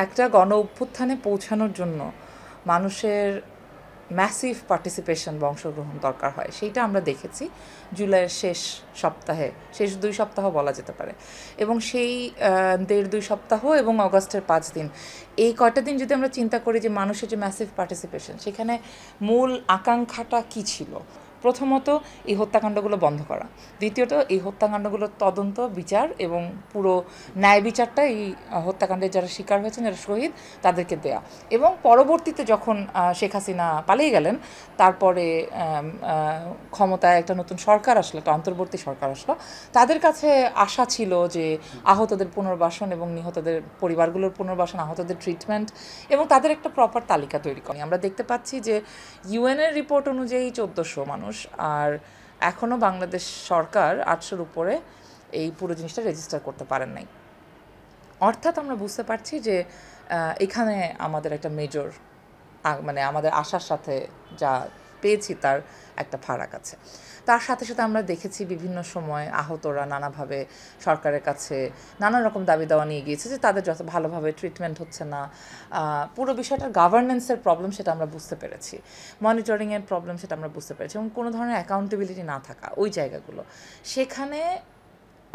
একটা গণ অভ্যুত্থানে পৌঁছানোর জন্য মানুষের ম্যাসিভ পার্টিসিপেশন বা অংশগ্রহণ দরকার হয়, সেইটা আমরা দেখেছি জুলাইয়ের শেষ সপ্তাহে, শেষ 2 সপ্তাহ বলা যেতে পারে। এবং সেই 1.5-2 সপ্তাহ এবং অগাস্টের 5 দিন, এই কয়টা দিন যদি আমরা চিন্তা করি যে মানুষের যে ম্যাসিভ পার্টিসিপেশন, সেখানে মূল আকাঙ্ক্ষাটা কী ছিল? প্রথমত এই হত্যাকাণ্ডগুলো বন্ধ করা, দ্বিতীয়ত এই হত্যাকাণ্ডগুলোর তদন্ত, বিচার এবং পুরো ন্যায় বিচারটা এই হত্যাকাণ্ডের যারা শিকার হয়েছেন, যারা শহীদ, তাদেরকে দেয়া। এবং পরবর্তীতে যখন শেখ হাসিনা পালিয়ে গেলেন, তারপরে ক্ষমতায় একটা নতুন সরকার আসলো, একটা অন্তর্বর্তী সরকার আসলো, তাদের কাছে আশা ছিল যে আহতদের পুনর্বাসন এবং নিহতদের পরিবারগুলোর পুনর্বাসন, আহতদের ট্রিটমেন্ট এবং তাদের একটা প্রপার তালিকা তৈরি করি। আমরা দেখতে পাচ্ছি যে ইউএনের রিপোর্ট অনুযায়ী 1400 মানুষ, আর এখনও বাংলাদেশ সরকার 800-র উপরে এই পুরো জিনিসটা রেজিস্টার করতে পারেন নাই। অর্থাৎ আমরা বুঝতে পারছি যে এখানে আমাদের একটা মেজর, মানে আমাদের আশার সাথে যা পেয়েছি তার একটা ফারাক আছে। তার সাথে সাথে আমরা দেখেছি বিভিন্ন সময় আহতরা নানাভাবে সরকারের কাছে নানা রকম দাবি দেওয়া নিয়ে গিয়েছে যে তাদের যত ভালোভাবে ট্রিটমেন্ট হচ্ছে না, পুরো বিষয়টার গভর্নেন্সের প্রবলেম সেটা আমরা বুঝতে পেরেছি, মনিটরিংয়ের প্রবলেম সেটা আমরা বুঝতে পেরেছি, এবং কোনো ধরনের অ্যাকাউন্টেবিলিটি না থাকা ওই জায়গাগুলো, সেখানে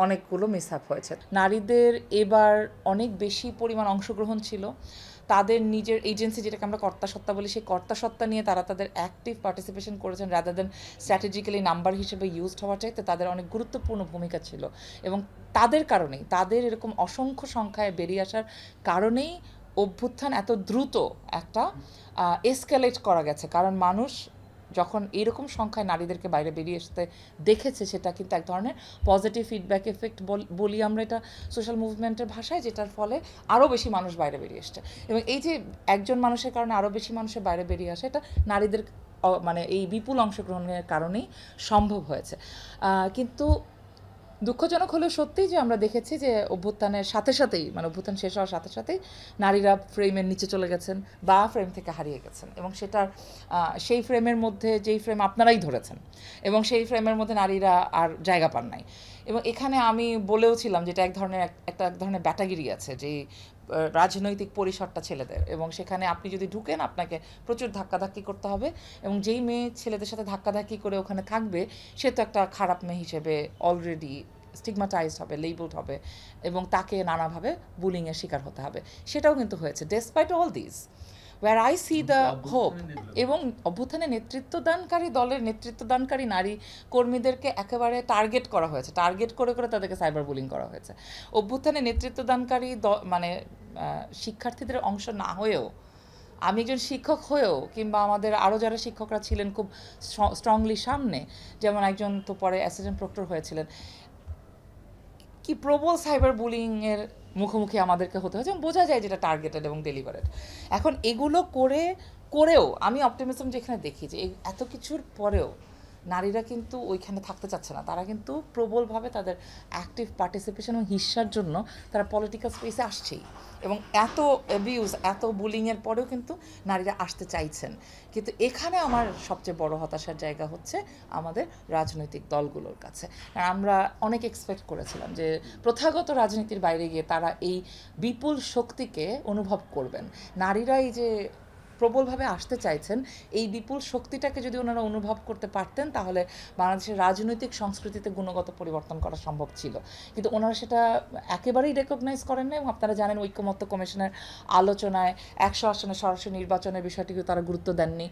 অনেকগুলো মিসহ্যাপ হয়েছে। নারীদের এবার অনেক বেশি পরিমাণ অংশগ্রহণ ছিল, তাদের নিজের এজেন্সি, যেটাকে আমরা কর্তাসত্তা বলি, সেই কর্তাসত্তা নিয়ে তারা তাদের অ্যাক্টিভ পার্টিসিপেশন করেছেন, রাদার দেন স্ট্র্যাটেজিক্যালি নাম্বার হিসেবে ইউজড হওয়ার চাইতে তাদের অনেক গুরুত্বপূর্ণ ভূমিকা ছিল। এবং তাদের কারণেই, তাদের এরকম অসংখ্য সংখ্যায় বেরিয়ে আসার কারণেই অভ্যুত্থান এত দ্রুত একটা এসকেলেট করা গেছে। কারণ মানুষ যখন এরকম সংখ্যায় নারীদেরকে বাইরে বেরিয়ে আসতে দেখেছে, সেটা কিন্তু এক ধরনের পজিটিভ ফিডব্যাক এফেক্ট বলি আমরা এটা সোশ্যাল মুভমেন্টের ভাষায়, যেটার ফলে আরও বেশি মানুষ বাইরে বেরিয়ে আসছে। এবং এই যে একজন মানুষের কারণে আরও বেশি মানুষের বাইরে বেরিয়ে আসে, এটা নারীদের মানে এই বিপুল অংশগ্রহণের কারণেই সম্ভব হয়েছে। কিন্তু দুঃখজনক হলেও সত্যি যে আমরা দেখেছি যে অভ্যুত্থানের সাথে সাথেই, মানে অভ্যুত্থান শেষ হওয়ার সাথে সাথেই নারীরা ফ্রেমের নিচে চলে গেছেন বা ফ্রেম থেকে হারিয়ে গেছেন, এবং সেটার সেই ফ্রেমের মধ্যে, যেই ফ্রেম আপনারাই ধরেছেন, এবং সেই ফ্রেমের মধ্যে নারীরা আর জায়গা পান নাই। এবং এখানে আমি বলেও ছিলাম যেটা এক ধরনের ব্যাটাগিরি আছে, যে রাজনৈতিক পরিসরটা ছেলেদের, এবং সেখানে আপনি যদি ঢুকেন আপনাকে প্রচুর ধাক্কাধাক্কি করতে হবে, এবং যেই মেয়ে ছেলেদের সাথে ধাক্কাধাক্কি করে ওখানে থাকবে, সে তো একটা খারাপ মেয়ে হিসেবে অলরেডি স্টিগমাটাইজড হবে, লেবেলড হবে, এবং তাকে নানাভাবে বুলিংয়ের শিকার হতে হবে। সেটাও কিন্তু হয়েছে despite all this, where I see the hope। এবং অভ্যুত্থানে নেতৃত্বদানকারী দলের নেতৃত্বদানকারী নারী কর্মীদেরকে একেবারে টার্গেট করা হয়েছে, টার্গেট করে করে তাদেরকে সাইবার বুলিং করা হয়েছে। অভ্যুত্থানে নেতৃত্বদানকারী মানে শিক্ষার্থীদের অংশ না হয়েও, আমি একজন শিক্ষক হয়েও, কিংবা আমাদের আরও যারা শিক্ষকরা ছিলেন খুব স্ট্রংলি সামনে, যেমন একজন তো পরে অ্যাসিস্ট্যান্ট প্রক্টর হয়েছিলেন, কি প্রবল সাইবার বুলিংয়ের মুখোমুখি আমাদেরকে হতে হয়েছে, এবং বোঝা যায় যেটা টার্গেটেড এবং ডেলিভারেড। এখন এগুলো করেও আমি অপটিমিজম যেখানে দেখি যে এত কিছুর পরেও নারীরা কিন্তু ওইখানে থাকতে চাচ্ছে না, তারা কিন্তু প্রবলভাবে তাদের অ্যাক্টিভ পার্টিসিপেশন এবং হিস্সার জন্য তারা পলিটিক্যাল স্পেসে আসছেই, এবং এত অ্যাবিউজ, এত বুলিংয়ের পরেও কিন্তু নারীরা আসতে চাইছেন। কিন্তু এখানে আমার সবচেয়ে বড় হতাশার জায়গা হচ্ছে আমাদের রাজনৈতিক দলগুলোর কাছে। আমরা অনেক এক্সপেক্ট করেছিলাম যে প্রথাগত রাজনীতির বাইরে গিয়ে তারা এই বিপুল শক্তিকে অনুভব করবেন, নারীরা এই যে প্রবলভাবে আসতে চাইছেন, এই বিপুল শক্তিটাকে যদি ওনারা অনুভব করতে পারতেন, তাহলে বাংলাদেশের রাজনৈতিক সংস্কৃতিতে গুণগত পরিবর্তন করা সম্ভব ছিল। কিন্তু ওনারা সেটা একেবারেই রেকগনাইজ করেন না, এবং আপনারা জানেন ঐক্যমত্য কমিশনের আলোচনায় 100 আসনে সরাসরি নির্বাচনের বিষয়টিকে তারা গুরুত্ব দেননি,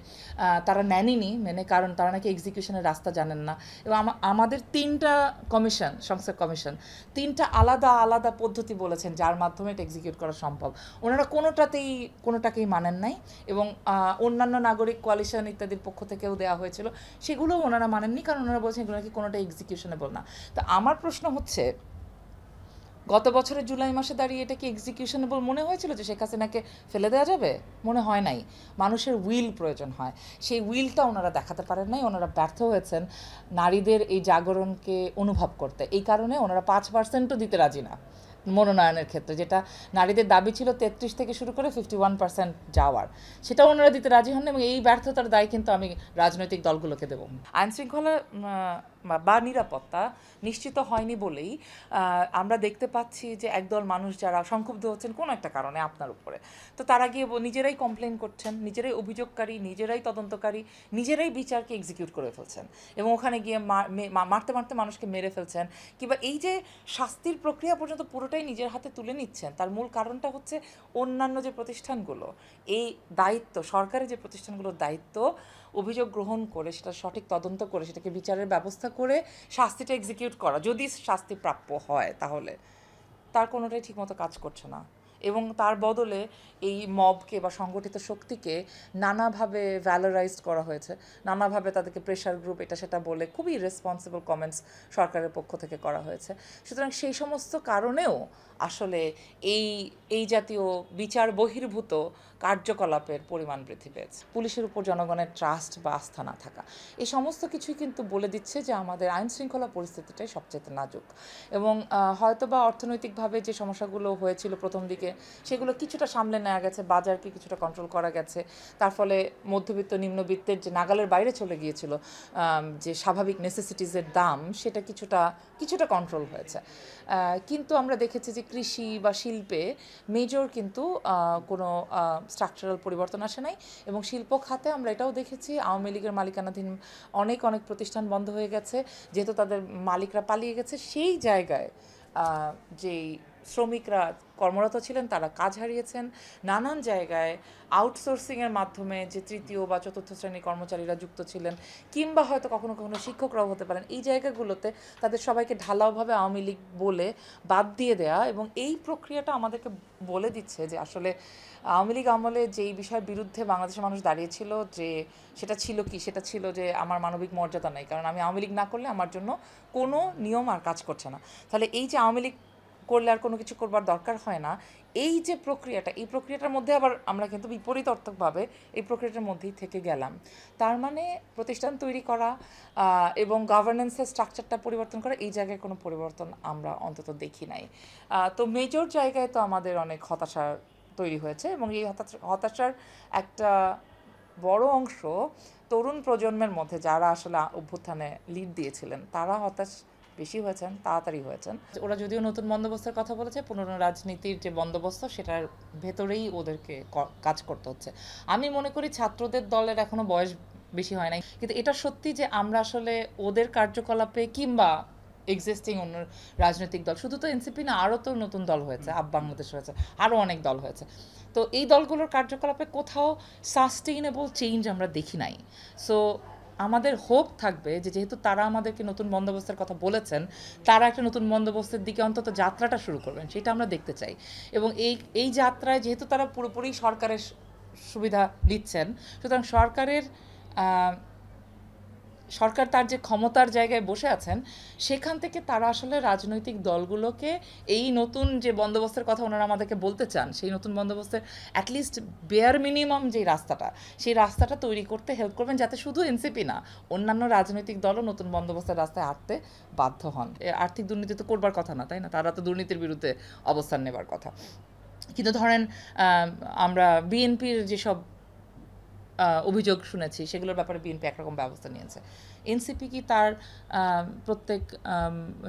তারা নেননি মেনে, কারণ তারা নাকি এক্সিকিউশনের রাস্তা জানেন না। এবং আমাদের 3টা কমিশন, সংসদ কমিশন, 3টা আলাদা আলাদা পদ্ধতি বলেছেন যার মাধ্যমে এটা এক্সিকিউট করা সম্ভব, ওনারা কোনোটাকেই মানেন নাই। এবং অন্যান্য নাগরিক কোয়ালিশন ইত্যাদির পক্ষ থেকেও দেওয়া হয়েছিল, সেগুলোও ওনারা মানেননি, কারণ ওনারা বলছেন এগুলো নাকি কোনোটা এক্সিকিউশনেবল না। তো আমার প্রশ্ন হচ্ছে, গত বছরের জুলাই মাসে দাঁড়িয়ে এটা কি এক্সিকিউশনেবল মনে হয়েছিল যে শেখ হাসিনাকে ফেলে দেওয়া যাবে? মনে হয় নাই। মানুষের উইল প্রয়োজন হয়, সেই উইলটা ওনারা দেখাতে পারেন নাই, ওনারা ব্যর্থ হয়েছেন নারীদের এই জাগরণকে অনুভব করতে। এই কারণে ওনারা 5%ও দিতে রাজি না মনোনয়নের ক্ষেত্রে, যেটা নারীদের দাবি ছিল 33 থেকে শুরু করে 51% যাওয়ার, সেটা ওনারা দিতে রাজি হন না, এবং এই ব্যর্থতার দায় কিন্তু আমি রাজনৈতিক দলগুলোকে দেব। আইনশৃঙ্খলা বা নিরাপত্তা নিশ্চিত হয়নি বলেই আমরা দেখতে পাচ্ছি যে একদল মানুষ যারা সংক্ষুব্ধ হচ্ছেন কোনো একটা কারণে আপনার উপরে, তো তারা গিয়ে নিজেরাই কমপ্লেন করছেন, নিজেরাই অভিযোগকারী, নিজেরাই তদন্তকারী, নিজেরাই বিচারকে এক্সিকিউট করে ফেলছেন এবং ওখানে গিয়ে মারতে মারতে মানুষকে মেরে ফেলছেন, কিংবা এই যে শাস্তির প্রক্রিয়া পর্যন্ত পুরোটাই নিজের হাতে তুলে নিচ্ছেন। তার মূল কারণটা হচ্ছে অন্যান্য যে প্রতিষ্ঠানগুলো, এই দায়িত্ব সরকারের যে প্রতিষ্ঠানগুলোর দায়িত্ব অভিযোগ গ্রহণ করে সেটা সঠিক তদন্ত করে সেটাকে বিচারের ব্যবস্থা করে শাস্তিটা এক্সিকিউট করা, যদি শাস্তি প্রাপ্য হয়, তাহলে তার কোনোটাই ঠিকমতো কাজ করছে না। এবং তার বদলে এই মবকে বা সংগঠিত শক্তিকে নানাভাবে ভ্যালোরাইজড করা হয়েছে, নানাভাবে তাদেরকে প্রেশার গ্রুপ এটা সেটা বলে খুবই রেসপন্সিবল কমেন্টস সরকারের পক্ষ থেকে করা হয়েছে। সুতরাং সেই সমস্ত কারণেও আসলে এই এই জাতীয় বিচার বহির্ভূত কার্যকলাপের পরিমাণ বৃদ্ধি পেয়েছে। পুলিশের উপর জনগণের ট্রাস্ট বা আস্থা না থাকা, এই সমস্ত কিছুই কিন্তু বলে দিচ্ছে যে আমাদের আইন শৃঙ্খলা পরিস্থিতিটাই সবচেয়ে নাজুক। এবং হয়তোবা অর্থনৈতিকভাবে যে সমস্যাগুলো হয়েছিল প্রথম দিকে সেগুলো কিছুটা সামলে নেওয়া গেছে, বাজারকে কিছুটা কন্ট্রোল করা গেছে, তার ফলে মধ্যবিত্ত নিম্নবিত্তের যে নাগালের বাইরে চলে গিয়েছিল যে স্বাভাবিক নেসেসিটিসের দাম, সেটা কিছুটা কন্ট্রোল হয়েছে। কিন্তু আমরা দেখেছি যে কৃষি বা শিল্পে মেজর কিন্তু কোনো স্ট্রাকচারাল পরিবর্তন আসে নাই। এবং শিল্প খাতে আমরা এটাও দেখেছি আওয়ামী লীগের মালিকানাধীন অনেক প্রতিষ্ঠান বন্ধ হয়ে গেছে, যেহেতু তাদের মালিকরা পালিয়ে গেছে। সেই জায়গায় যেই শ্রমিকরা কর্মরত ছিলেন তারা কাজ হারিয়েছেন। নানান জায়গায় আউটসোর্সিংয়ের মাধ্যমে যে তৃতীয় বা চতুর্থ শ্রেণীর কর্মচারীরা যুক্ত ছিলেন, কিংবা হয়তো কখনো কখনো শিক্ষকরাও হতে পারেন, এই জায়গাগুলোতে তাদের সবাইকে ঢালাওভাবে আওয়ামী লীগ বলে বাদ দিয়ে দেয়া। এবং এই প্রক্রিয়াটা আমাদেরকে বলে দিচ্ছে যে আসলে আওয়ামী লীগ আমলে যেই বিষয়ের বিরুদ্ধে বাংলাদেশের মানুষ দাঁড়িয়েছিল, যে সেটা ছিল কি, সেটা ছিল যে আমার মানবিক মর্যাদা নেই, কারণ আমি আওয়ামী লীগ না করলে আমার জন্য কোনো নিয়ম আর কাজ করছে না। তাহলে এই যে আওয়ামী লীগ করলে আর কোনো কিছু করবার দরকার হয় না, এই যে প্রক্রিয়াটা, এই প্রক্রিয়াটার মধ্যে আবার আমরা কিন্তু বিপরীত অর্থকভাবে এই প্রক্রিয়াটার মধ্যেই থেকে গেলাম। তার মানে প্রতিষ্ঠান তৈরি করা এবং গভর্নেন্সের স্ট্রাকচারটা পরিবর্তন করা, এই জায়গায় কোনো পরিবর্তন আমরা অন্তত দেখি নাই। তো মেজর জায়গায় তো আমাদের অনেক হতাশা তৈরি হয়েছে এবং এই হতাশার একটা বড় অংশ তরুণ প্রজন্মের মধ্যে, যারা আসলে অভ্যুত্থানে লিড দিয়েছিলেন, তারা হতাশ বেশি হয়েছেন, তাড়াতাড়ি হয়েছেন। ওরা যদিও নতুন বন্দোবস্তের কথা বলেছে, পুনর্রাজনীতির যে বন্দোবস্ত সেটার ভেতরেই ওদেরকে কাজ করতে হচ্ছে। আমি মনে করি ছাত্রদের দলের এখনো বয়স বেশি হয় নাই, কিন্তু এটা সত্যি যে আমরা আসলে ওদের কার্যকলাপে কিংবা এক্সিস্টিং অন্য রাজনৈতিক দল, শুধু তো এনসিপি না, আরও তো নতুন দল হয়েছে, আপ বাংলাদেশ হয়েছে, আরও অনেক দল হয়েছে, তো এই দলগুলোর কার্যকলাপে কোথাও সাস্টেইনেবল চেঞ্জ আমরা দেখি নাই। সো আমাদের হোপ থাকবে যে যেহেতু তারা আমাদেরকে নতুন বন্দোবস্তের কথা বলেছেন, তারা একটা নতুন বন্দোবস্তের দিকে অন্তত যাত্রাটা শুরু করবেন, সেটা আমরা দেখতে চাই। এবং এই যাত্রায় যেহেতু তারা পুরোপুরি সরকারের সুবিধা নিচ্ছেন, সুতরাং সরকার তার যে ক্ষমতার জায়গায় বসে আছেন, সেখান থেকে তারা আসলে রাজনৈতিক দলগুলোকে এই নতুন যে বন্দোবস্তের কথা ওনারা আমাদেরকে বলতে চান, সেই নতুন বন্দোবস্তের অ্যাটলিস্ট বেয়ার মিনিমাম যে রাস্তাটা, সেই রাস্তাটা তৈরি করতে হেল্প করবেন, যাতে শুধু এনসিপি না, অন্যান্য রাজনৈতিক দলও নতুন বন্দোবস্তের রাস্তায় হাঁটতে বাধ্য হন। আর্থিক দুর্নীতি তো করবার কথা না, তাই না? তারা তো দুর্নীতির বিরুদ্ধে অবস্থান নেবার কথা। কিন্তু ধরেন আমরা বিএনপির যেসব অভিযোগ শুনেছি, সেগুলোর ব্যাপারে বিএনপি একরকম ব্যবস্থা নিয়েছে। এনসিপি কি তার প্রত্যেক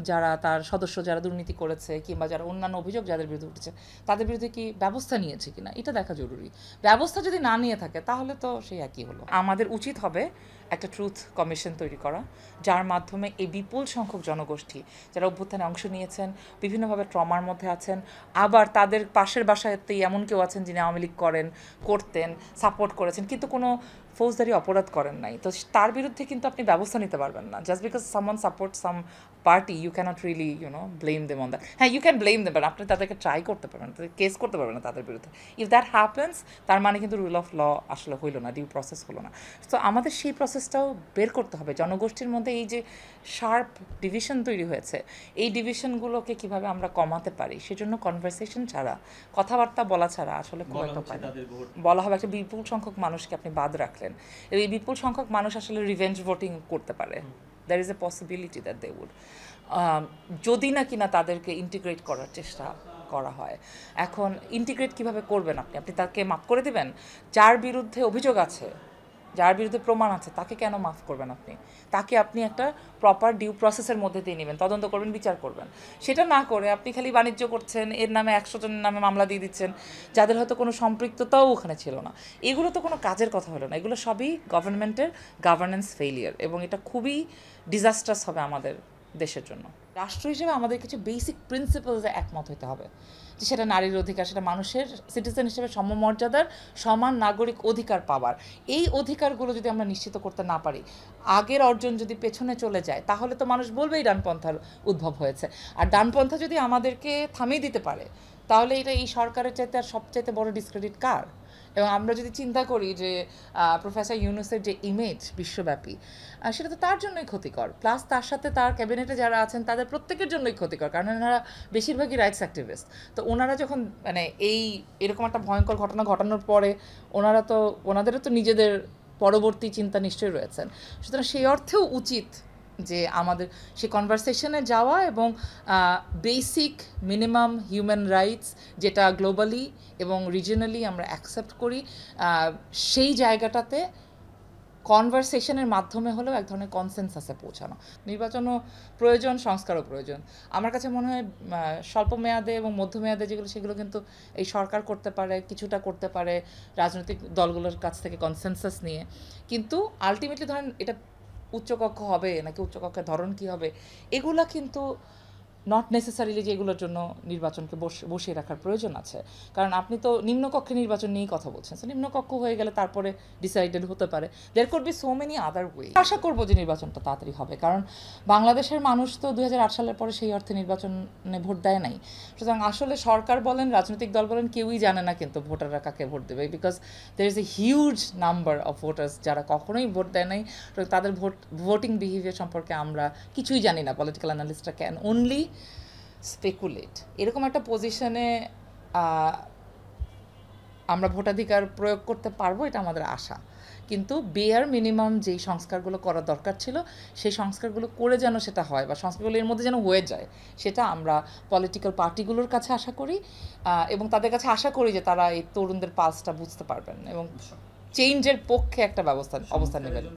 যারা তার সদস্য যারা দুর্নীতি করেছে কিংবা যারা অন্যান্য অভিযোগ যাদের বিরুদ্ধে উঠেছে, তাদের বিরুদ্ধে কি ব্যবস্থা নিয়েছে কিনা, এটা দেখা জরুরি। ব্যবস্থা যদি না নিয়ে থাকে তাহলে তো সেই একই হলো। আমাদের উচিত হবে একটা ট্রুথ কমিশন তৈরি করা, যার মাধ্যমে এই বিপুল সংখ্যক জনগোষ্ঠী যারা অভ্যুত্থানে অংশ নিয়েছেন, বিভিন্নভাবে ট্রমার মধ্যে আছেন, আবার তাদের পাশের বাসাতেই এমন কেউ আছেন যিনি আওয়ামী লীগ করতেন, সাপোর্ট করেছেন, কিন্তু কোনো ফৌজদারি অপরাধ করেন নাই, তো তার বিরুদ্ধে কিন্তু আপনি ব্যবস্থা নিতে পারবেন না। Just because someone support some party, you can't really blame them on that. হ্যাঁ, you can blame them, but আপনি তাদেরকে ট্রাই করতে পারবেন, তাদের কেস করতে পারবেন না তাদের বিরুদ্ধে। ইফ দ্যাট হ্যাপেন্স, তার মানে কিন্তু রুল অফ ল আসলে হইল না, ডিউ প্রসেস হলো না। তো আমাদের সেই প্রসেসটাও বের করতে হবে। জনগোষ্ঠীর মধ্যে এই যে শার্প ডিভিশন তৈরি হয়েছে, এই ডিভিশনগুলোকে কীভাবে আমরা কমাতে পারি, সেজন্য কনভারসেশন ছাড়া, কথাবার্তা বলা ছাড়া আসলে খুব একটা উপায় না। বলা হবে একটা বিপুল সংখ্যক মানুষকে আপনি বাদ রাখলেন, এই বিপুল সংখ্যক মানুষ আসলে রিভেঞ্জ ভোটিং করতে পারে। There is a possibility that they would, যদি না কিনা তাদেরকে ইন্টিগ্রেট করার চেষ্টা করা হয়। এখন ইন্টিগ্রেট কিভাবে করবেন আপনি তাকে মাফ করে দেবেন? যার বিরুদ্ধে অভিযোগ আছে, যার বিরুদ্ধে প্রমাণ আছে তাকে কেন মাফ করবেন আপনি? তাকে আপনি একটা প্রপার ডিউ প্রসেসের মধ্যে দিয়ে নেবেন, তদন্ত করবেন, বিচার করবেন। সেটা না করে আপনি খালি বাণিজ্য করছেন, এর নামে 100 জনের নামে মামলা দিয়ে দিচ্ছেন, যাদের হয়তো কোনো সম্পৃক্ততাও ওখানে ছিল না। এগুলো তো কোনো কাজের কথা হলো না, এগুলো সবই গভর্নমেন্টের গভর্নেন্স ফেইলিয়ার, এবং এটা খুবই ডিজাস্টার্স হবে আমাদের দেশের জন্য। রাষ্ট্র হিসেবে আমাদের কিছু বেসিক প্রিন্সিপালসে একমত হতে হবে, যে সেটা নারীর অধিকার, সেটা মানুষের সিটিজেন হিসেবে সমমর্যাদার সমান নাগরিক অধিকার পাওয়ার। এই অধিকারগুলো যদি আমরা নিশ্চিত করতে না পারি, আগের অর্জন যদি পেছনে চলে যায়, তাহলে তো মানুষ বলবেই ডানপন্থার উদ্ভব হয়েছে। আর ডানপন্থা যদি আমাদেরকে থামিয়ে দিতে পারে, তাহলে এটা এই সরকারের চাইতে আর সবচাইতে বড় ডিসক্রেডিট কার? এবং আমরা যদি চিন্তা করি যে প্রফেসর ইউনূসের যে ইমেজ বিশ্বব্যাপী, সেটা তো তার জন্যই ক্ষতিকর, প্লাস তার সাথে তার ক্যাবিনেটে যারা আছেন তাদের প্রত্যেকের জন্যই ক্ষতিকর, কারণ ওনারা বেশিরভাগই রাইটস অ্যাক্টিভিস্ট। তো ওনারা যখন এরকম একটা ভয়ঙ্কর ঘটনা ঘটানোর পরে ওনাদেরও তো নিজেদের পরবর্তী চিন্তা নিশ্চয়ই রয়েছেন। সুতরাং সেই অর্থেও উচিত যে আমাদের সে কনভারসেশনে যাওয়া এবং বেসিক মিনিমাম হিউম্যান রাইটস, যেটা গ্লোবালি এবং রিজিওনালি আমরা অ্যাকসেপ্ট করি, সেই জায়গাটাতে কনভারসেশনের মাধ্যমে হলেও এক ধরনের কনসেনসাসে পৌঁছানো। নির্বাচনও প্রয়োজন, সংস্কারও প্রয়োজন। আমার কাছে মনে হয় স্বল্প মেয়াদে এবং মধ্যমেয়াদে যেগুলো, সেগুলো কিন্তু এই সরকার করতে পারে, কিছুটা করতে পারে রাজনৈতিক দলগুলোর কাছ থেকে কনসেনসাস নিয়ে। কিন্তু আলটিমেটলি ধরেন এটা উচ্চকক্ষ হবে নাকি উচ্চকক্ষের ধরন কী হবে, এগুলা কিন্তু নট নেসেসারিলি যে এগুলোর জন্য নির্বাচনকে বসিয়ে রাখার প্রয়োজন আছে। কারণ আপনি তো নিম্নকক্ষে নির্বাচন নিয়েই কথা বলছেন, সো নিম্নকক্ষ হয়ে গেলে তারপরে ডিসাইডেড হতে পারে। There could be so many other way. আশা করবো যে নির্বাচনটা তাড়াতাড়ি হবে, কারণ বাংলাদেশের মানুষ তো 2008 সালের পরে সেই অর্থে নির্বাচনে ভোট দেয় নাই। সুতরাং আসলে সরকার বলেন, রাজনৈতিক দল বলেন, কেউই জানে না কিন্তু ভোটাররা কাকে ভোট দেবে, because there is a huge number of voters যারা কখনোই ভোট দেয় নাই। তাদের ভোটিং বিহেভিয়ার সম্পর্কে আমরা কিছুই জানি না। পলিটিক্যাল অ্যানালিস্টরা ক্যান অনলি স্পেকুলেট। এরকম একটা পজিশনে আমরা ভোটাধিকার প্রয়োগ করতে পারবো, এটা আমাদের আশা। কিন্তু বেয়ার মিনিমাম যেই সংস্কারগুলো করা দরকার ছিল, সেই সংস্কারগুলো করে যেন সেটা হয়, বা সংস্কারগুলো এর মধ্যে যেন হয়ে যায়, সেটা আমরা পলিটিক্যাল পার্টিগুলোর কাছে আশা করি, এবং তাদের কাছে আশা করি যে তারা এই তরুণদের পালসটা বুঝতে পারবেন এবং চেঞ্জের পক্ষে একটা অবস্থান নেবেন।